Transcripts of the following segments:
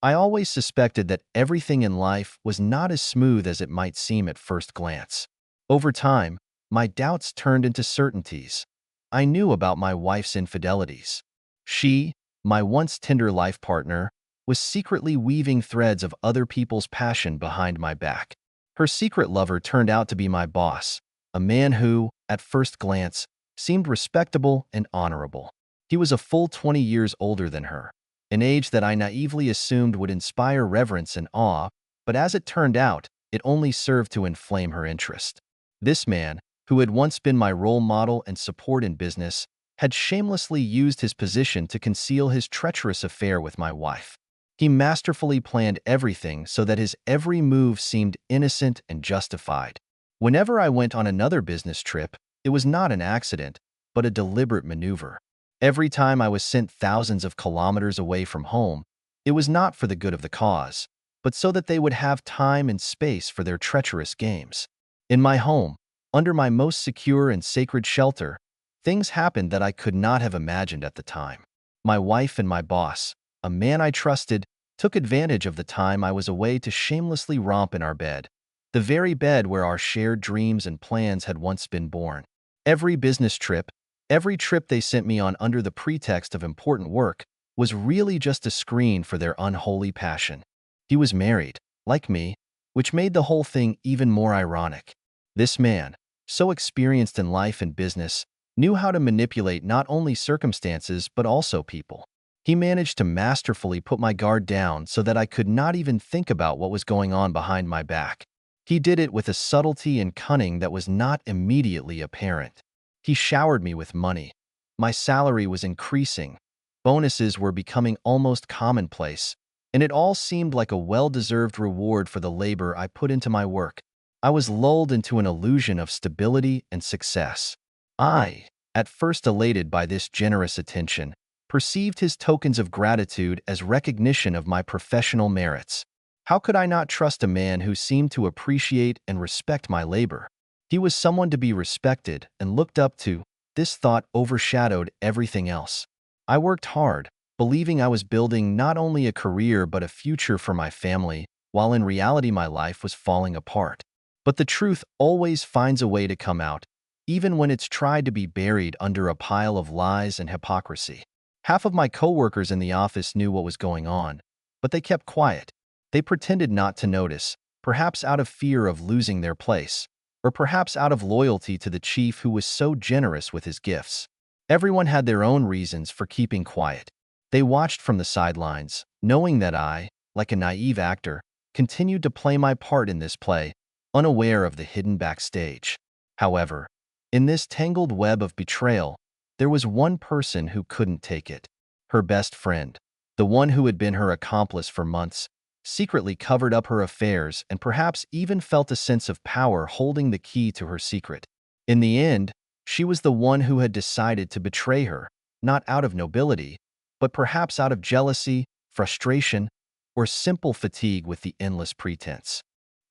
I always suspected that everything in life was not as smooth as it might seem at first glance. Over time, my doubts turned into certainties. I knew about my wife's infidelities. She, my once tender life partner, was secretly weaving threads of other people's passion behind my back. Her secret lover turned out to be my boss, a man who, at first glance, seemed respectable and honorable. He was a full 20 years older than her, an age that I naively assumed would inspire reverence and awe, but as it turned out, it only served to inflame her interest. This man, who had once been my role model and support in business, had shamelessly used his position to conceal his treacherous affair with my wife. He masterfully planned everything so that his every move seemed innocent and justified. Whenever I went on another business trip, it was not an accident, but a deliberate maneuver. Every time I was sent thousands of kilometers away from home, it was not for the good of the cause, but so that they would have time and space for their treacherous games. In my home, under my most secure and sacred shelter, things happened that I could not have imagined at the time. My wife and my boss, a man I trusted, took advantage of the time I was away to shamelessly romp in our bed, the very bed where our shared dreams and plans had once been born. Every business trip, every trip they sent me on under the pretext of important work, was really just a screen for their unholy passion. He was married, like me, which made the whole thing even more ironic. This man, so experienced in life and business, knew how to manipulate not only circumstances but also people. He managed to masterfully put my guard down so that I could not even think about what was going on behind my back. He did it with a subtlety and cunning that was not immediately apparent. He showered me with money. My salary was increasing. Bonuses were becoming almost commonplace, and it all seemed like a well-deserved reward for the labor I put into my work. I was lulled into an illusion of stability and success. I, at first elated by this generous attention, perceived his tokens of gratitude as recognition of my professional merits. How could I not trust a man who seemed to appreciate and respect my labor? He was someone to be respected and looked up to. This thought overshadowed everything else. I worked hard, believing I was building not only a career but a future for my family, while in reality my life was falling apart. But the truth always finds a way to come out, even when it's tried to be buried under a pile of lies and hypocrisy. Half of my coworkers in the office knew what was going on, but they kept quiet. They pretended not to notice, perhaps out of fear of losing their place, or perhaps out of loyalty to the chief who was so generous with his gifts. Everyone had their own reasons for keeping quiet. They watched from the sidelines, knowing that I, like a naive actor, continued to play my part in this play, unaware of the hidden backstage. However, in this tangled web of betrayal, there was one person who couldn't take it. Her best friend, the one who had been her accomplice for months, secretly covered up her affairs and perhaps even felt a sense of power holding the key to her secret. In the end, she was the one who had decided to betray her, not out of nobility, but perhaps out of jealousy, frustration, or simple fatigue with the endless pretense.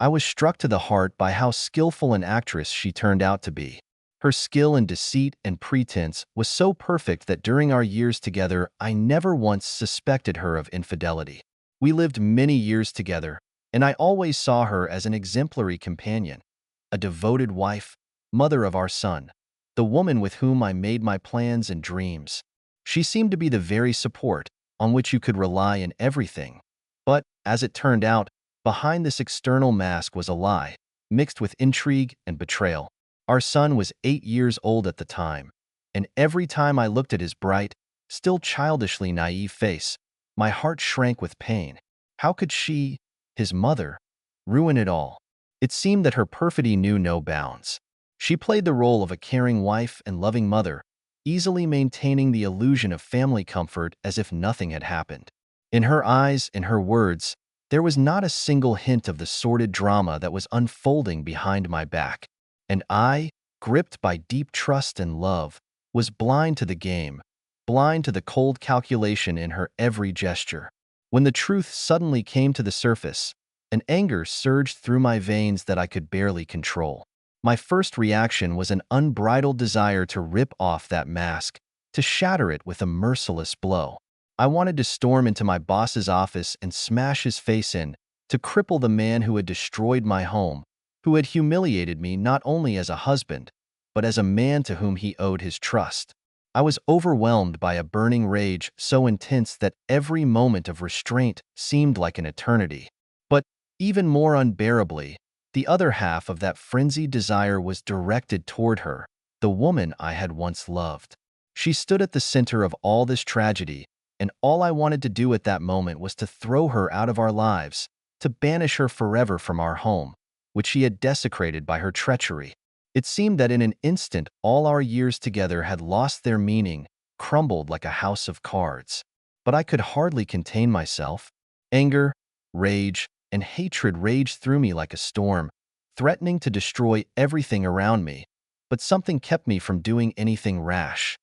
I was struck to the heart by how skillful an actress she turned out to be. Her skill in deceit and pretense was so perfect that during our years together, I never once suspected her of infidelity. We lived many years together, and I always saw her as an exemplary companion, a devoted wife, mother of our son, the woman with whom I made my plans and dreams. She seemed to be the very support on which you could rely in everything. But, as it turned out, behind this external mask was a lie, mixed with intrigue and betrayal. Our son was 8 years old at the time, and every time I looked at his bright, still childishly naive face, my heart shrank with pain. How could she, his mother, ruin it all? It seemed that her perfidy knew no bounds. She played the role of a caring wife and loving mother, easily maintaining the illusion of family comfort as if nothing had happened. In her eyes, in her words, there was not a single hint of the sordid drama that was unfolding behind my back. And I, gripped by deep trust and love, was blind to the game, blind to the cold calculation in her every gesture. When the truth suddenly came to the surface, an anger surged through my veins that I could barely control. My first reaction was an unbridled desire to rip off that mask, to shatter it with a merciless blow. I wanted to storm into my boss's office and smash his face in, to cripple the man who had destroyed my home, who had humiliated me not only as a husband, but as a man to whom he owed his trust. I was overwhelmed by a burning rage so intense that every moment of restraint seemed like an eternity. But even more unbearably, the other half of that frenzied desire was directed toward her, the woman I had once loved. She stood at the center of all this tragedy, and all I wanted to do at that moment was to throw her out of our lives, to banish her forever from our home, which she had desecrated by her treachery. It seemed that in an instant all our years together had lost their meaning, crumbled like a house of cards. But I could hardly contain myself. Anger, rage, and hatred raged through me like a storm, threatening to destroy everything around me, but something kept me from doing anything rash.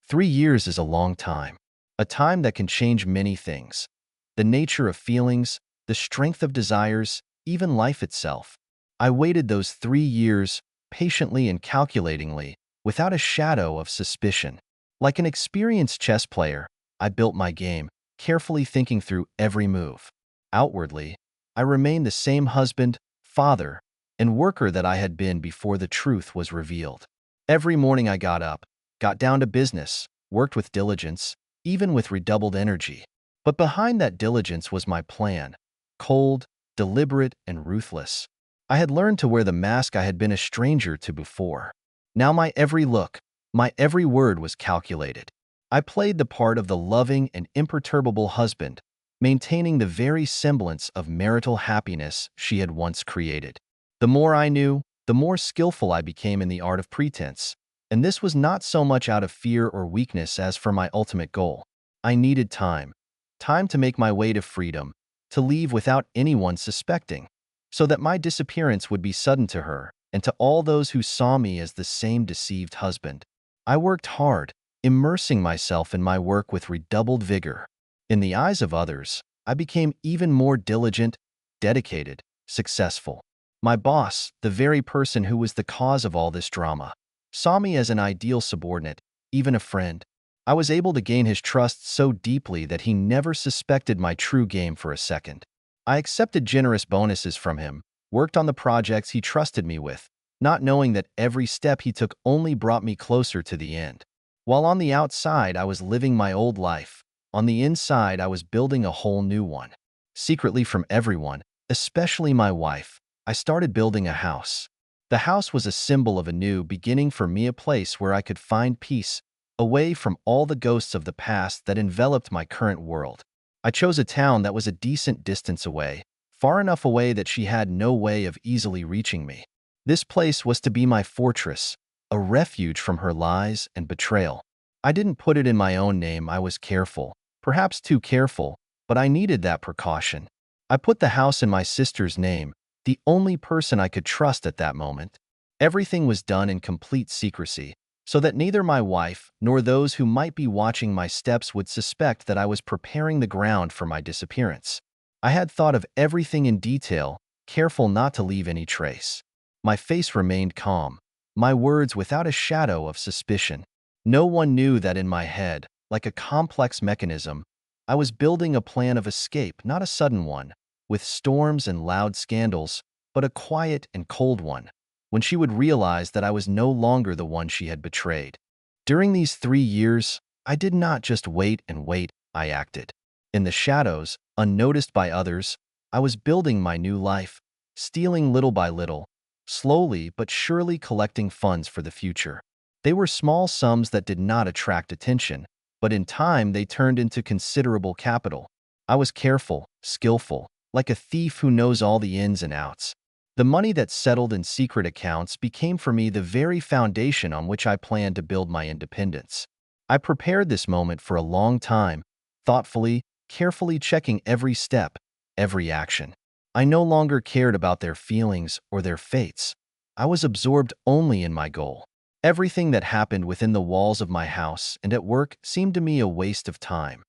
3 years is a long time, a time that can change many things: the nature of feelings, the strength of desires, even life itself. I waited those 3 years, patiently and calculatingly, without a shadow of suspicion. Like an experienced chess player, I built my game, carefully thinking through every move. Outwardly, I remained the same husband, father, and worker that I had been before the truth was revealed. Every morning I got up, got down to business, worked with diligence, even with redoubled energy. But behind that diligence was my plan, cold, deliberate, and ruthless. I had learned to wear the mask I had been a stranger to before. Now my every look, my every word was calculated. I played the part of the loving and imperturbable husband, maintaining the very semblance of marital happiness she had once created. The more I knew, the more skillful I became in the art of pretense, and this was not so much out of fear or weakness as for my ultimate goal. I needed time, time to make my way to freedom, to leave without anyone suspecting, so that my disappearance would be sudden to her and to all those who saw me as the same deceived husband. I worked hard, immersing myself in my work with redoubled vigor. In the eyes of others, I became even more diligent, dedicated, successful. My boss, the very person who was the cause of all this drama, saw me as an ideal subordinate, even a friend. I was able to gain his trust so deeply that he never suspected my true game for a second. I accepted generous bonuses from him, worked on the projects he trusted me with, not knowing that every step he took only brought me closer to the end. While on the outside I was living my old life, on the inside I was building a whole new one. Secretly from everyone, especially my wife, I started building a house. The house was a symbol of a new beginning for me, a place where I could find peace, away from all the ghosts of the past that enveloped my current world. I chose a town that was a decent distance away, far enough away that she had no way of easily reaching me. This place was to be my fortress, a refuge from her lies and betrayal. I didn't put it in my own name. I was careful, perhaps too careful, but I needed that precaution. I put the house in my sister's name, the only person I could trust at that moment. Everything was done in complete secrecy, so that neither my wife nor those who might be watching my steps would suspect that I was preparing the ground for my disappearance. I had thought of everything in detail, careful not to leave any trace. My face remained calm, my words without a shadow of suspicion. No one knew that in my head, like a complex mechanism, I was building a plan of escape, not a sudden one, with storms and loud scandals, but a quiet and cold one, when she would realize that I was no longer the one she had betrayed. During these 3 years, I did not just wait and wait, I acted. In the shadows, unnoticed by others, I was building my new life, stealing little by little, slowly but surely collecting funds for the future. They were small sums that did not attract attention, but in time they turned into considerable capital. I was careful, skillful, like a thief who knows all the ins and outs. The money that settled in secret accounts became for me the very foundation on which I planned to build my independence. I prepared this moment for a long time, thoughtfully, carefully checking every step, every action. I no longer cared about their feelings or their fates. I was absorbed only in my goal. Everything that happened within the walls of my house and at work seemed to me a waste of time,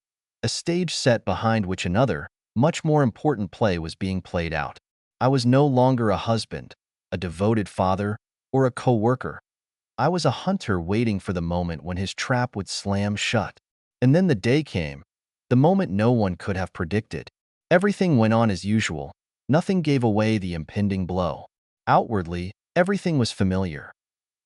a stage set behind which another, much more important play was being played out. I was no longer a husband, a devoted father, or a co-worker. I was a hunter waiting for the moment when his trap would slam shut. And then the day came, the moment no one could have predicted. Everything went on as usual. Nothing gave away the impending blow. Outwardly, everything was familiar.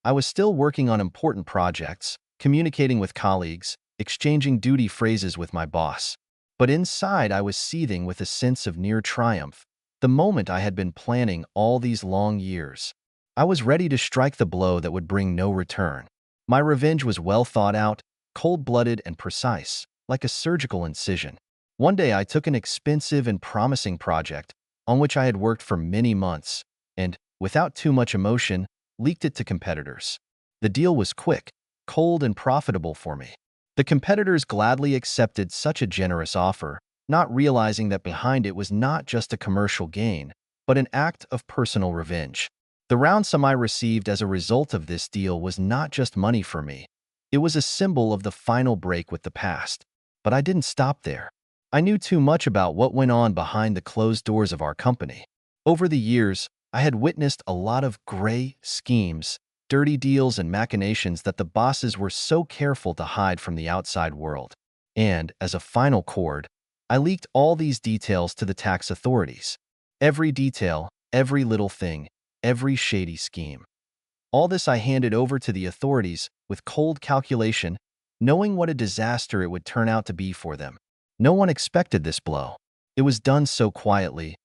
I was still working on important projects, communicating with colleagues, exchanging duty phrases with my boss. But inside, I was seething with a sense of near triumph, the moment I had been planning all these long years. I was ready to strike the blow that would bring no return. My revenge was well thought out, cold-blooded, and precise, like a surgical incision. One day, I took an expensive and promising project on which I had worked for many months, and, without too much emotion, leaked it to competitors. The deal was quick, cold, and profitable for me. The competitors gladly accepted such a generous offer, not realizing that behind it was not just a commercial gain, but an act of personal revenge. The round sum I received as a result of this deal was not just money for me. It was a symbol of the final break with the past. But I didn't stop there. I knew too much about what went on behind the closed doors of our company. Over the years, I had witnessed a lot of gray schemes, dirty deals, and machinations that the bosses were so careful to hide from the outside world. And, as a final chord, I leaked all these details to the tax authorities. Every detail, every little thing, every shady scheme. All this I handed over to the authorities with cold calculation, knowing what a disaster it would turn out to be for them. No one expected this blow. It was done so quietly,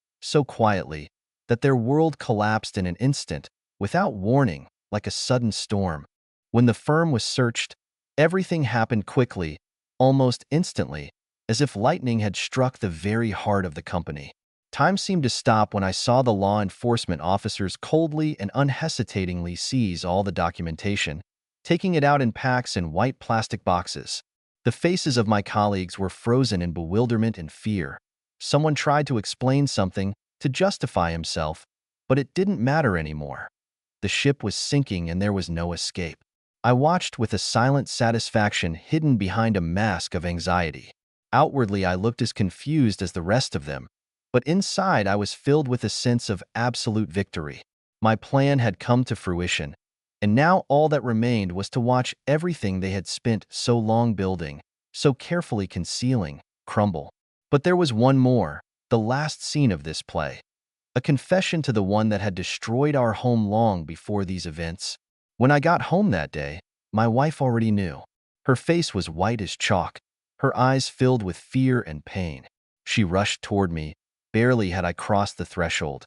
that their world collapsed in an instant, without warning, like a sudden storm. When the firm was searched, everything happened quickly, almost instantly, as if lightning had struck the very heart of the company. Time seemed to stop when I saw the law enforcement officers coldly and unhesitatingly seize all the documentation, taking it out in packs in white plastic boxes. The faces of my colleagues were frozen in bewilderment and fear. Someone tried to explain something, to justify himself, but it didn't matter anymore. The ship was sinking and there was no escape. I watched with a silent satisfaction hidden behind a mask of anxiety. Outwardly, I looked as confused as the rest of them, but inside I was filled with a sense of absolute victory. My plan had come to fruition, and now all that remained was to watch everything they had spent so long building, so carefully concealing, crumble. But there was one more, the last scene of this play. A confession to the one that had destroyed our home long before these events. When I got home that day, my wife already knew. Her face was white as chalk, her eyes filled with fear and pain. She rushed toward me, barely had I crossed the threshold.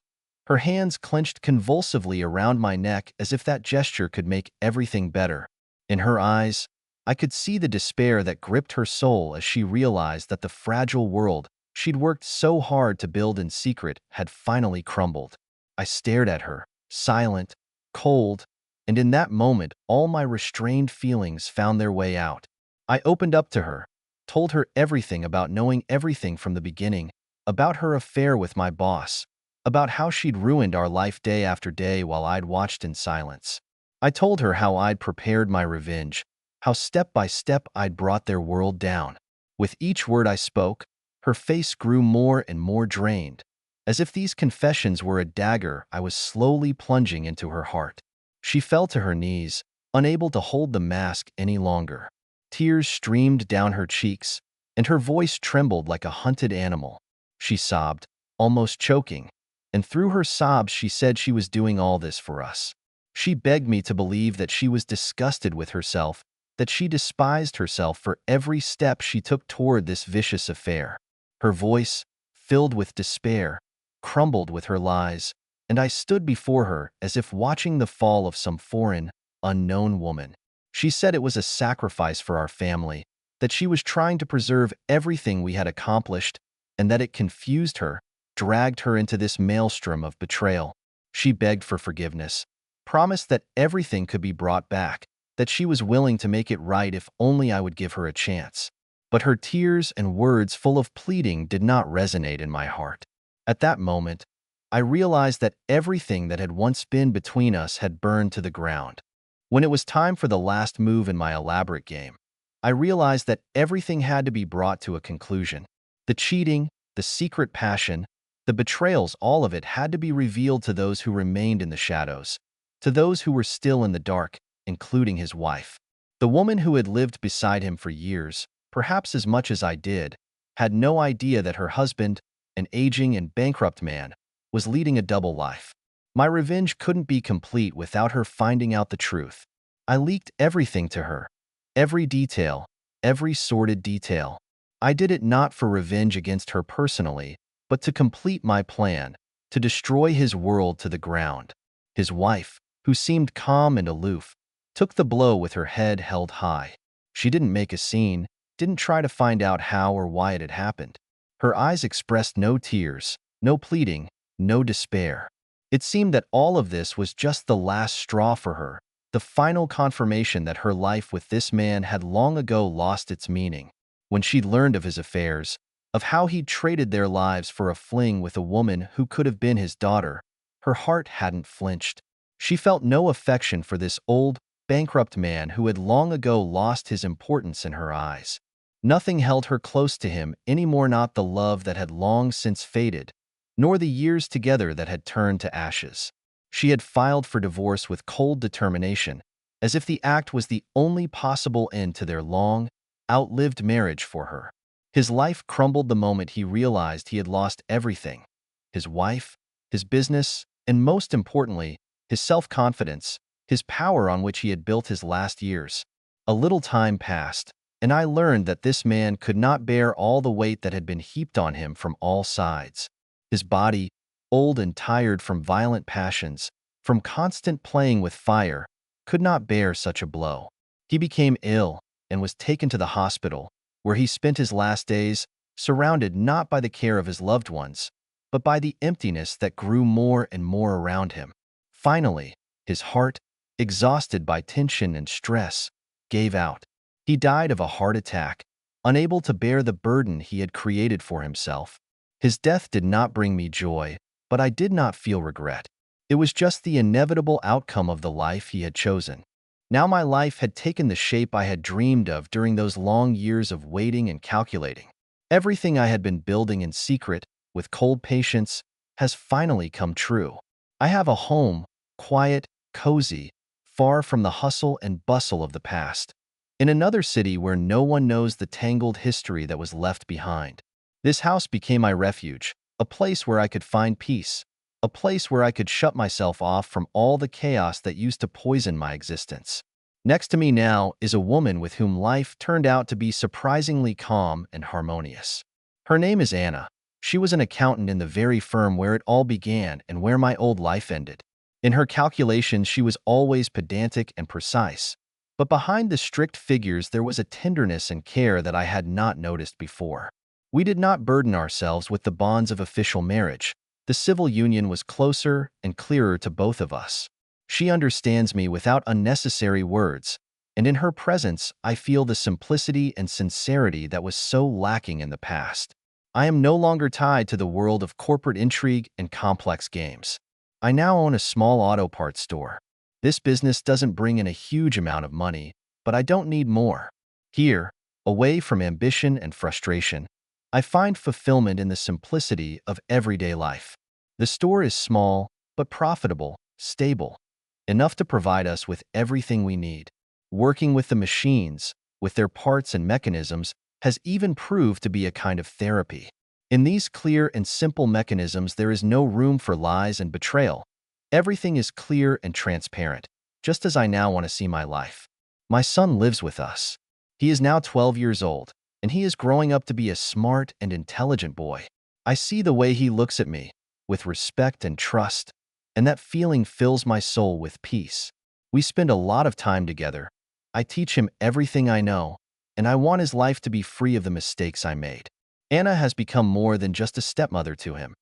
Her hands clenched convulsively around my neck as if that gesture could make everything better. In her eyes, I could see the despair that gripped her soul as she realized that the fragile world she'd worked so hard to build in secret had finally crumbled. I stared at her, silent, cold, and in that moment all my restrained feelings found their way out. I opened up to her, told her everything about knowing everything from the beginning, about her affair with my boss, about how she'd ruined our life day after day while I'd watched in silence. I told her how I'd prepared my revenge, how step by step I'd brought their world down. With each word I spoke, her face grew more and more drained, as if these confessions were a dagger I was slowly plunging into her heart. She fell to her knees, unable to hold the mask any longer. Tears streamed down her cheeks, and her voice trembled like a hunted animal. She sobbed, almost choking, and through her sobs she said she was doing all this for us. She begged me to believe that she was disgusted with herself, that she despised herself for every step she took toward this vicious affair. Her voice, filled with despair, crumbled with her lies, and I stood before her as if watching the fall of some foreign, unknown woman. She said it was a sacrifice for our family, that she was trying to preserve everything we had accomplished, and that it confused her, dragged her into this maelstrom of betrayal. She begged for forgiveness, promised that everything could be brought back, that she was willing to make it right if only I would give her a chance. But her tears and words full of pleading did not resonate in my heart. At that moment, I realized that everything that had once been between us had burned to the ground. When it was time for the last move in my elaborate game, I realized that everything had to be brought to a conclusion. The cheating, the secret passion, the betrayals, all of it had to be revealed to those who remained in the shadows, to those who were still in the dark, including his wife. The woman who had lived beside him for years, perhaps as much as I did, had no idea that her husband, an aging and bankrupt man, was leading a double life. My revenge couldn't be complete without her finding out the truth. I leaked everything to her. Every detail, every sordid detail. I did it not for revenge against her personally, but to complete my plan, to destroy his world to the ground. His wife, who seemed calm and aloof, took the blow with her head held high. She didn't make a scene, didn't try to find out how or why it had happened. Her eyes expressed no tears, no pleading, no despair. It seemed that all of this was just the last straw for her, the final confirmation that her life with this man had long ago lost its meaning. When she'd learned of his affairs, of how he'd traded their lives for a fling with a woman who could have been his daughter, her heart hadn't flinched. She felt no affection for this old, bankrupt man who had long ago lost his importance in her eyes. Nothing held her close to him anymore, not the love that had long since faded, nor the years together that had turned to ashes. She had filed for divorce with cold determination, as if the act was the only possible end to their long, outlived marriage for her. His life crumbled the moment he realized he had lost everything: his wife, his business, and most importantly, his self-confidence, his power on which he had built his last years. A little time passed, and I learned that this man could not bear all the weight that had been heaped on him from all sides. His body, old and tired from violent passions, from constant playing with fire, could not bear such a blow. He became ill and was taken to the hospital, where he spent his last days, surrounded not by the care of his loved ones, but by the emptiness that grew more and more around him. Finally, his heart, exhausted by tension and stress, gave out. He died of a heart attack, unable to bear the burden he had created for himself. His death did not bring me joy, but I did not feel regret. It was just the inevitable outcome of the life he had chosen. Now my life had taken the shape I had dreamed of during those long years of waiting and calculating. Everything I had been building in secret, with cold patience, has finally come true. I have a home, quiet, cozy, far from the hustle and bustle of the past, in another city where no one knows the tangled history that was left behind. This house became my refuge, a place where I could find peace, a place where I could shut myself off from all the chaos that used to poison my existence. Next to me now is a woman with whom life turned out to be surprisingly calm and harmonious. Her name is Anna. She was an accountant in the very firm where it all began and where my old life ended. In her calculations, she was always pedantic and precise, but behind the strict figures there was a tenderness and care that I had not noticed before. We did not burden ourselves with the bonds of official marriage. The civil union was closer and clearer to both of us. She understands me without unnecessary words, and in her presence I feel the simplicity and sincerity that was so lacking in the past. I am no longer tied to the world of corporate intrigue and complex games. I now own a small auto parts store. This business doesn't bring in a huge amount of money, but I don't need more. Here, away from ambition and frustration, I find fulfillment in the simplicity of everyday life. The store is small, but profitable, stable, enough to provide us with everything we need. Working with the machines, with their parts and mechanisms, has even proved to be a kind of therapy. In these clear and simple mechanisms, there is no room for lies and betrayal. Everything is clear and transparent, just as I now want to see my life. My son lives with us. He is now 12 years old, and he is growing up to be a smart and intelligent boy. I see the way he looks at me, with respect and trust, and that feeling fills my soul with peace. We spend a lot of time together. I teach him everything I know, and I want his life to be free of the mistakes I made. Anna has become more than just a stepmother to him.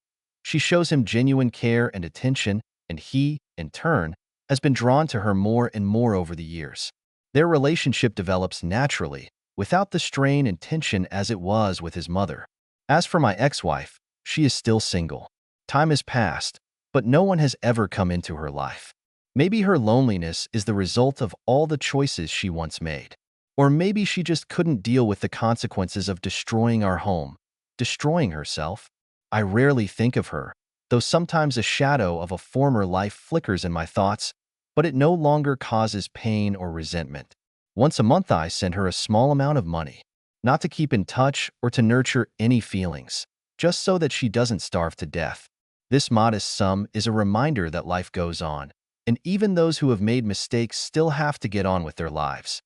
She shows him genuine care and attention, and he, in turn, has been drawn to her more and more over the years. Their relationship develops naturally, without the strain and tension as it was with his mother. As for my ex-wife, she is still single. Time has passed, but no one has ever come into her life. Maybe her loneliness is the result of all the choices she once made. Or maybe she just couldn't deal with the consequences of destroying our home, destroying herself. I rarely think of her, though sometimes a shadow of a former life flickers in my thoughts, but it no longer causes pain or resentment. Once a month I send her a small amount of money. not to keep in touch or to nurture any feelings, just so that she doesn't starve to death. This modest sum is a reminder that life goes on, and even those who have made mistakes still have to get on with their lives.